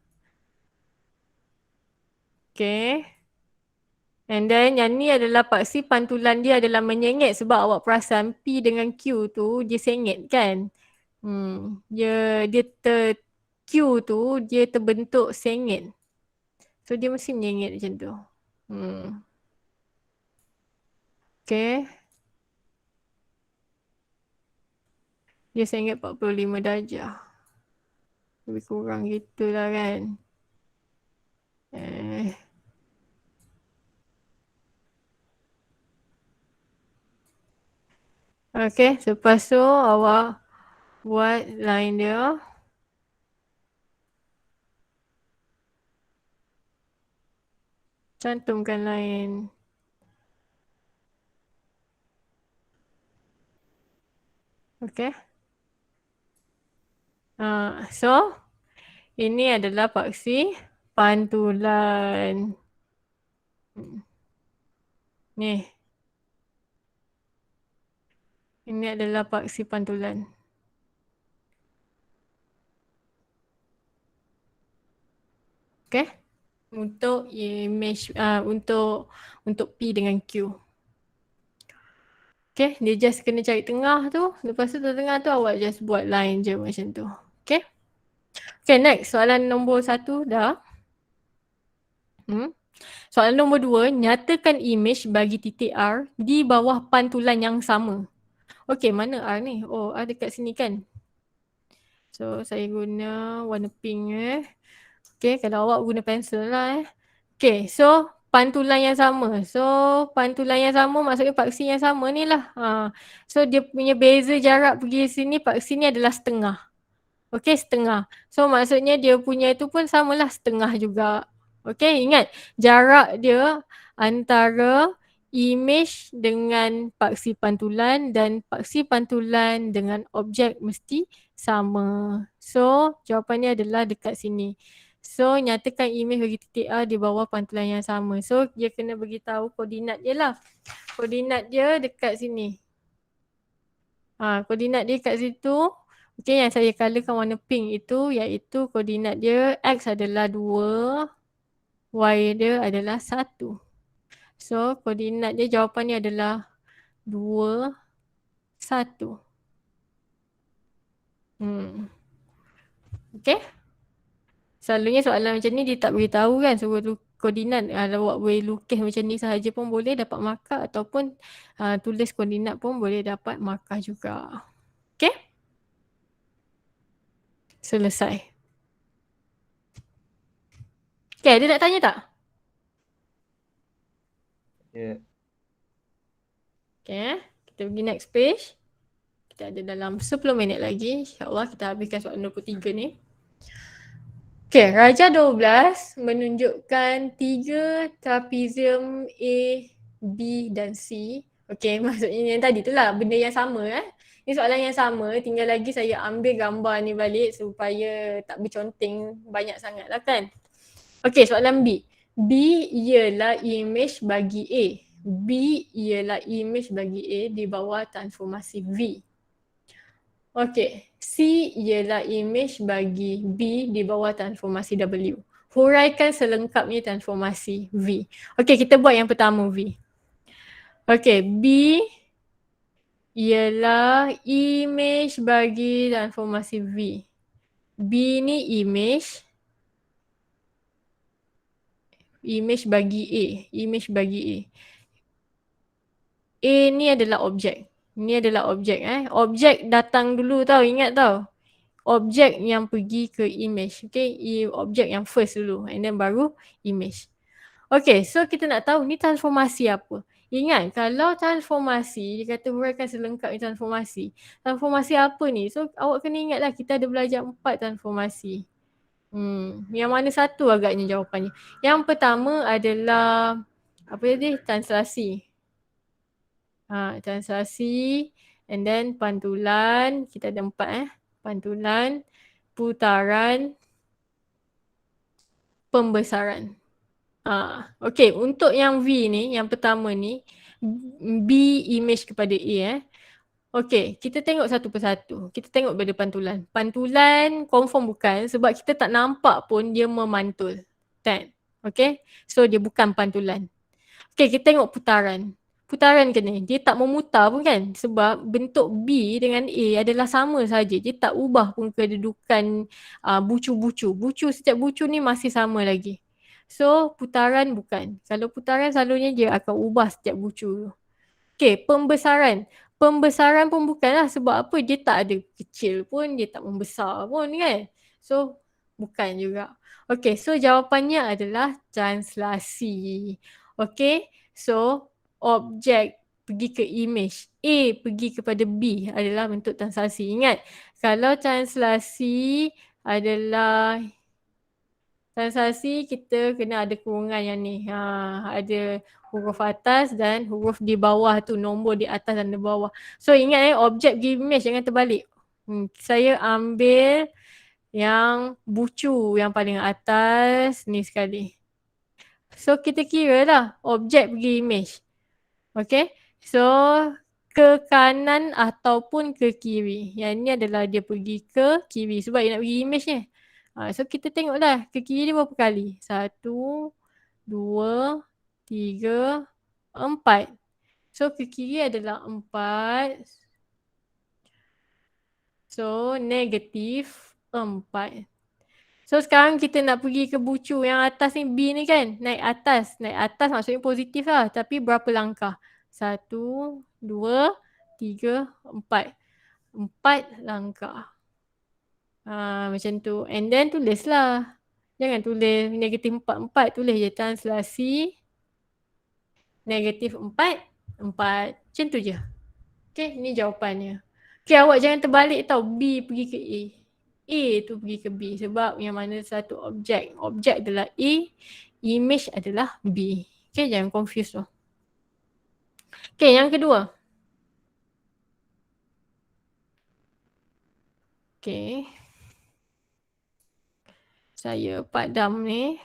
Okay. And then yang ni adalah paksi pantulan dia adalah menyengit sebab awak perasan P dengan Q tu dia sengit kan. Q tu dia terbentuk sengit. So dia mesti menyengit macam tu. Okay. Dia sengit 45 darjah. Lebih kurang gitulah kan. Okay, selepas tu awak buat line dia. Cantumkan line. Okay. So, ini adalah paksi pantulan. Ni. Ini adalah paksi pantulan. Okay. Untuk image, untuk P dengan Q. Okay, dia just kena cari tengah tu. Lepas tu tengah tu awak just buat line je macam tu. Okay. Okay, next. Soalan nombor 1 dah. Soalan nombor 2, nyatakan image bagi titik R di bawah pantulan yang sama. Okay, mana R ni? Oh, R dekat sini kan? So, saya guna warna pink Okay, kalau awak guna pensel lah Okay, so pantulan yang sama. So, pantulan yang sama maksudnya paksi yang sama ni lah. So, dia punya beza jarak pergi sini, paksi ni adalah setengah. Okay, setengah. So, maksudnya dia punya itu pun samalah setengah juga. Okay, ingat jarak dia antara image dengan paksi pantulan dan paksi pantulan dengan objek mesti sama. So, jawapannya adalah dekat sini. So, nyatakan image bagi titik A di bawah pantulan yang sama. So, dia kena beritahu koordinat dia lah. Koordinat dia dekat sini. Koordinat dia kat situ. Okay, yang saya colourkan warna pink itu iaitu koordinat dia X adalah 2, Y dia adalah 1. So, koordinat dia jawapannya adalah 2, 1. Okay. Selalunya soalan macam ni dia tak beritahu kan, suruh koordinat. Kalau awak boleh lukis macam ni sahaja pun boleh dapat markah ataupun tulis koordinat pun boleh dapat markah juga. Okay. Selesai. Okay, ada nak tanya tak? Ya. Okay, kita pergi next page. Kita ada dalam 10 minit lagi. InsyaAllah kita habiskan soalan 23 ni. Okay, Raja 12 menunjukkan 3 trapezium A, B dan C. Okey, maksudnya yang tadi tu lah, benda yang sama Ni soalan yang sama, tinggal lagi saya ambil gambar ni balik supaya tak berconteng banyak sangat lah kan. Okey, soalan B. B ialah image bagi A. B ialah image bagi A di bawah transformasi V. Okey, C ialah image bagi B di bawah transformasi W. Huraikan selengkapnya transformasi V. Okey, kita buat yang pertama V. Okey, B ialah image bagi transformasi V. B ni image bagi A. Image bagi A. A ni adalah objek. Ni adalah objek Objek datang dulu tau, ingat tau. Objek yang pergi ke image. Okay, objek yang first dulu and then baru image. Okay, so kita nak tahu ni transformasi apa. Ingat, kalau transformasi, dia kata huraikan selengkapnya transformasi. Transformasi apa ni? So, awak kena ingatlah kita ada belajar 4 transformasi. Yang mana satu agaknya jawapannya. Yang pertama adalah, apa tadi? Translasi. Translasi, and then pantulan, kita ada 4 Pantulan, putaran, pembesaran. Okay, untuk yang V ni, yang pertama ni, B image kepada A Okay, kita tengok satu persatu. Kita tengok pada pantulan. Pantulan confirm bukan sebab kita tak nampak pun dia memantul. Kan? Okay, so dia bukan pantulan. Okay, kita tengok putaran. Putaran kena, dia tak memutar pun kan sebab bentuk B dengan A adalah sama saja. Dia tak ubah pun kedudukan bucu-bucu. Setiap bucu ni masih sama lagi. So, putaran bukan. Kalau putaran selalunya dia akan ubah setiap bucu. Okay, pembesaran. Pembesaran pun bukanlah sebab apa? Dia tak ada kecil pun, dia tak membesar pun kan. So, bukan juga. Okay, so jawapannya adalah translasi. Okay, so objek pergi ke image. A pergi kepada B adalah bentuk translasi. Ingat, kalau translasi adalah translasi kita kena ada kurungan yang ni. Ada huruf atas dan huruf di bawah tu, nombor di atas dan di bawah. So ingat objek pergi image jangan terbalik. Saya ambil yang bucu yang paling atas ni sekali. So kita kira lah objek pergi image. Okay, so ke kanan ataupun ke kiri. Yang ni adalah dia pergi ke kiri sebab dia nak pergi image ni. So kita tengoklah ke kiri dia berapa kali. 1, 2, 3, 4. So ke kiri adalah 4. So negatif 4. So sekarang kita nak pergi ke bucu yang atas ni, B ni kan. Naik atas. Naik atas maksudnya positif lah. Tapi berapa langkah? 1, 2, 3, 4. 4 langkah. Macam tu. And then tulislah. Jangan tulis negatif 4, 4. Tulis je translasi. Negatif 4, 4. Macam tu je. Okay, ni jawapannya. Okay, awak jangan terbalik tau. B pergi ke A. A tu pergi ke B sebab yang mana satu objek. Objek adalah A, image adalah B. Okay, jangan confuse tu. Okay, yang kedua. Okay. Saya padam ni.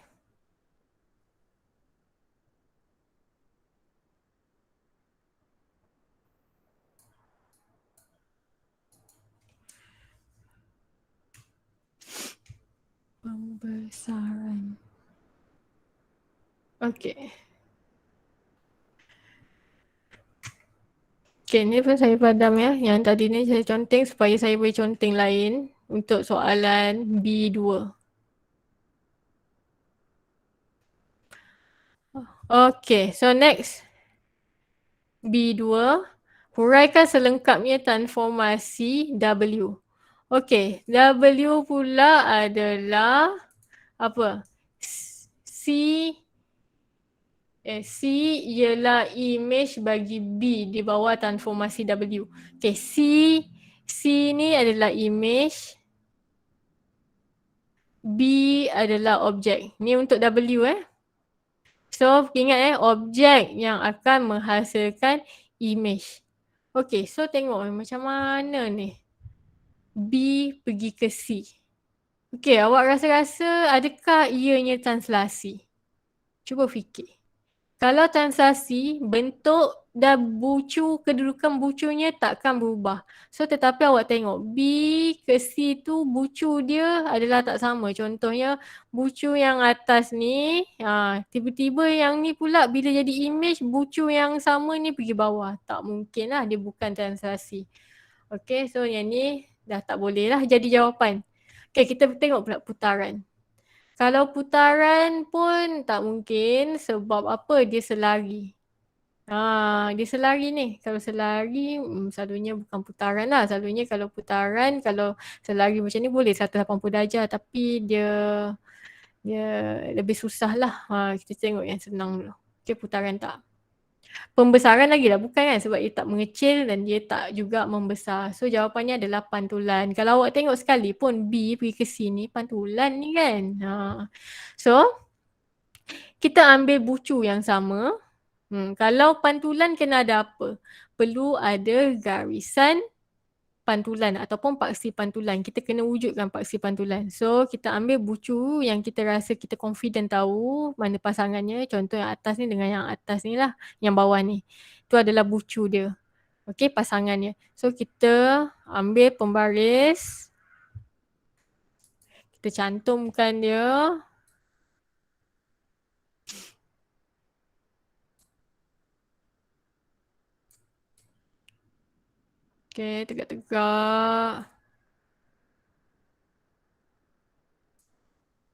Pembesaran. Okay. Okay, ni pun saya padam ya. Yang tadi ni saya conteng supaya saya boleh conteng lain untuk soalan B2. Okay, so next. B2. Huraikan selengkapnya transformasi W. Okay, W pula adalah apa? C ialah image bagi B di bawah transformasi W. Okay, C ni adalah image. B adalah objek. Ni untuk W So ingat objek yang akan menghasilkan image. Okay, so tengok macam mana ni. B pergi ke C. Okay, awak rasa-rasa adakah ianya translasi? Cuba fikir. Kalau translasi, bentuk dan bucu, kedudukan bucunya takkan berubah. So tetapi awak tengok B ke C tu bucu dia adalah tak sama. Contohnya bucu yang atas ni, tiba-tiba yang ni pula bila jadi image, bucu yang sama ni pergi bawah. Tak mungkin lah, dia bukan translasi. Okay, so yang ni dah tak boleh lah jadi jawapan. Okay, kita tengok pula putaran. Kalau putaran pun tak mungkin sebab apa? Dia selari. Dia selari ni. Kalau selari selalunya bukan putaran lah. Selalunya kalau putaran, kalau selari macam ni boleh 180 darjah tapi dia lebih susah lah. Kita tengok yang senang dulu. Okay, putaran tak. Pembesaran lagi lah bukan kan sebab dia tak mengecil dan dia tak juga membesar. So jawapannya adalah pantulan. Kalau awak tengok sekali pun B pergi ke sini pantulan ni kan. So kita ambil bucu yang sama. Kalau pantulan kena ada apa? Perlu ada garisan pantulan ataupun paksi pantulan. Kita kena wujudkan paksi pantulan. So kita ambil bucu yang kita rasa kita confident tahu mana pasangannya. Contoh yang atas ni dengan yang atas ni lah. Yang bawah ni. Itu adalah bucu dia. Okey, pasangannya. So kita ambil pembaris. Kita cantumkan dia. Okey, tegak-tegak.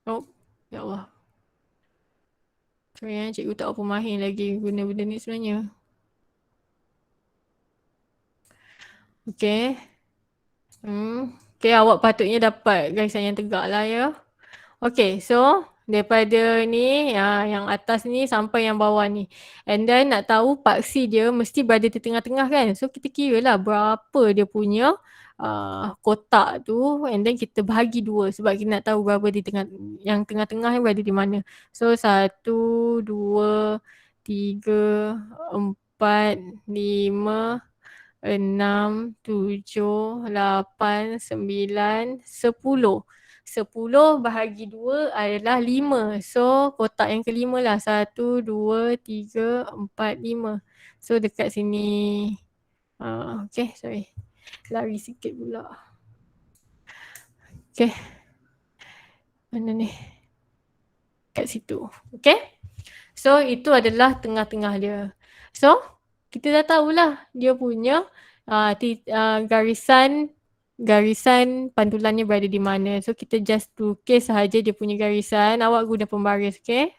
Oh, ya Allah. Sorry cikgu tak apa mahir lagi guna benda ni sebenarnya. Okey. Okey, awak patutnya dapat garisan yang tegak lah ya. Okey, so daripada ni yang atas ni sampai yang bawah ni. And then nak tahu paksi dia mesti berada di tengah-tengah kan. So kita kira lah berapa dia punya kotak tu and then kita bahagi dua sebab kita nak tahu berapa di tengah, yang tengah-tengah ni berada di mana. So 1, 2, 3, 4, 5, 6, 7, 8, 9, 10. 10 bahagi 2 adalah 5. So kotak yang kelima lah. 1, 2, 3, 4, 5. So dekat sini. Okay, sorry. Lari sikit pula. Okay. Mana ni? Kat situ. Okay. So itu adalah tengah-tengah dia. So kita dah tahulah dia punya garisan pantulannya berada di mana. So kita just lukis sahaja dia punya garisan. Awak guna pembaris, okay?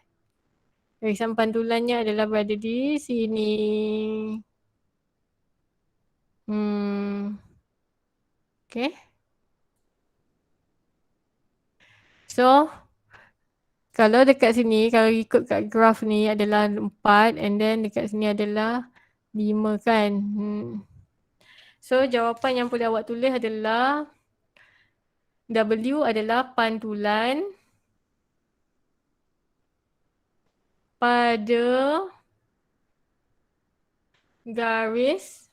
Garisan pantulannya adalah berada di sini. Okay. So kalau dekat sini, kalau ikut kat graf ni adalah 4 and then dekat sini adalah 5 kan. So jawapan yang boleh awak tulis adalah W adalah pantulan pada garis.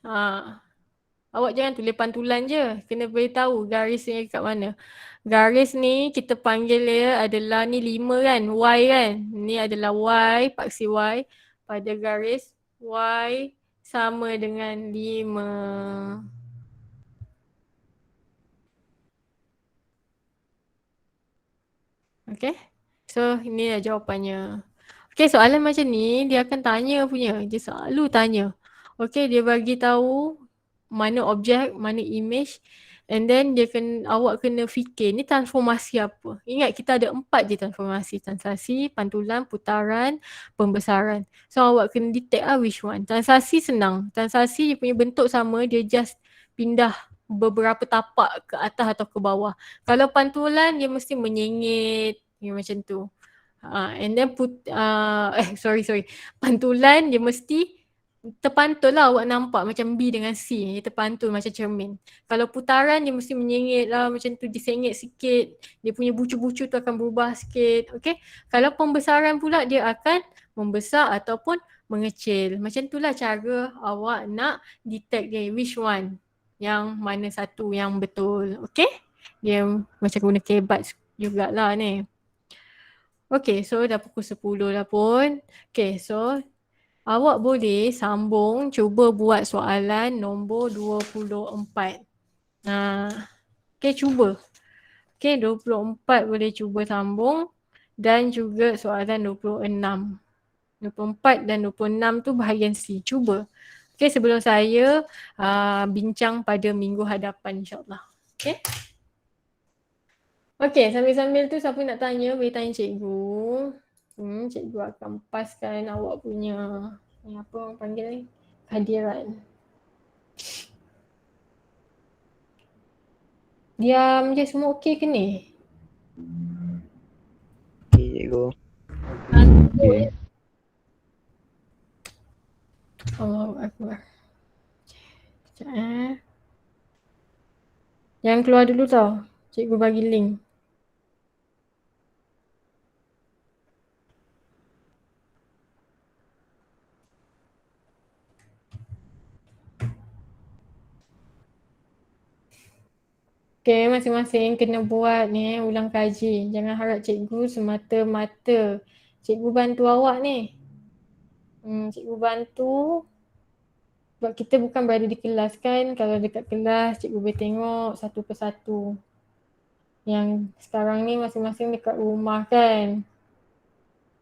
Awak jangan tulis pantulan je. Kena beritahu garisnya kat mana. Garis ni kita panggil dia adalah ni 5 kan. Y kan. Ni adalah Y, paksi Y. Pada garis Y sama dengan 5. Okay. So inilah jawapannya. Okay, soalan macam ni dia akan tanya punya. Dia selalu tanya. Okay, dia bagi tahu mana objek, mana image and then awak kena fikir ni transformasi apa. Ingat kita ada 4 je transformasi. Translasi, pantulan, putaran, pembesaran. So awak kena detect which one. Translasi senang. Translasi dia punya bentuk sama, dia just pindah beberapa tapak ke atas atau ke bawah. Kalau pantulan dia mesti menyengit macam tu. And then pantulan dia mesti terpantul lah awak nampak macam B dengan C. Dia terpantul macam cermin. Kalau putaran dia mesti menyengit lah macam tu, disengit sikit. Dia punya bucu-bucu tu akan berubah sikit. Okay. Kalau pembesaran pula dia akan membesar ataupun mengecil. Macam itulah cara awak nak detect dia which one, yang mana satu yang betul. Okay? Dia macam guna kebat jugalah ni. Okay, so dah pukul 10 dah pun. Okay, so awak boleh sambung cuba buat soalan nombor 24. Okay, cuba. Okay, 24 boleh cuba sambung dan juga soalan 26. 24 dan 26 tu bahagian C. Cuba. Okay, sebelum saya bincang pada minggu hadapan insyaAllah. Okay. Okay, sambil-sambil tu siapa nak tanya, boleh tanya cikgu. Cikgu akan paskan awak punya, apa orang panggil ni, kehadiran. Diam je, semua okey ke ni? Okey, cikgu. Okay. Allahu Akbar. Sekejap Jangan keluar dulu tau. Cikgu bagi link. Okay, masing-masing kena buat ni, ulang kaji. Jangan harap cikgu semata-mata. Cikgu bantu awak ni. Cikgu bantu. Sebab kita bukan berada di kelas kan. Kalau dekat kelas, cikgu boleh tengok satu persatu. Yang sekarang ni masing-masing dekat rumah kan.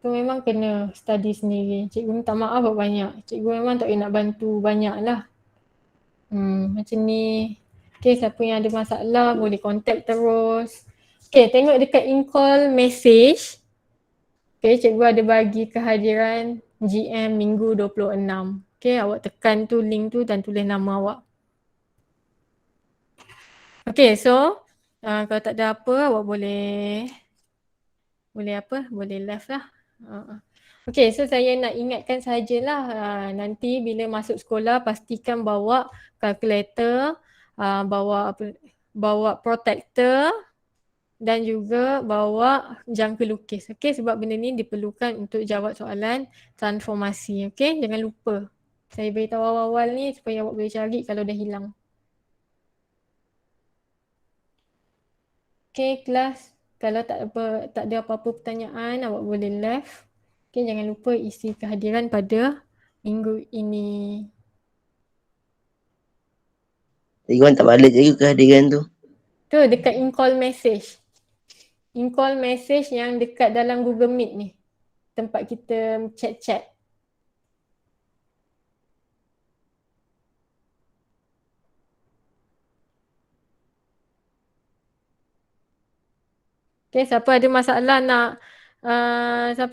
Tu memang kena study sendiri. Cikgu minta maaf banyak. Cikgu memang tak boleh nak bantu banyak lah. Macam ni. Okay, siapa yang ada masalah boleh contact terus. Okay, tengok dekat in-call message. Okay, cikgu ada bagi kehadiran GM minggu 26. Okay, awak tekan tu link tu dan tulis nama awak. Okay, so kalau tak ada apa, awak boleh left lah. Okay, so saya nak ingatkan sajalah nanti bila masuk sekolah pastikan bawa kalkulator, bawa protector dan juga bawa jangka lukis. Okay, sebab benda ni diperlukan untuk jawab soalan transformasi. Okay, jangan lupa. Saya beritahu awal-awal ni supaya awak boleh cari kalau dah hilang. Okay, kelas. Kalau tak ada apa-apa pertanyaan, awak boleh left. Okay, jangan lupa isi kehadiran pada minggu ini. Cikgu hantar balik cikgu kehadiran tu. Tu dekat in-call message. In-call message yang dekat dalam Google Meet ni. Tempat kita chat-chat. Okay, siapa ada masalah nak siapa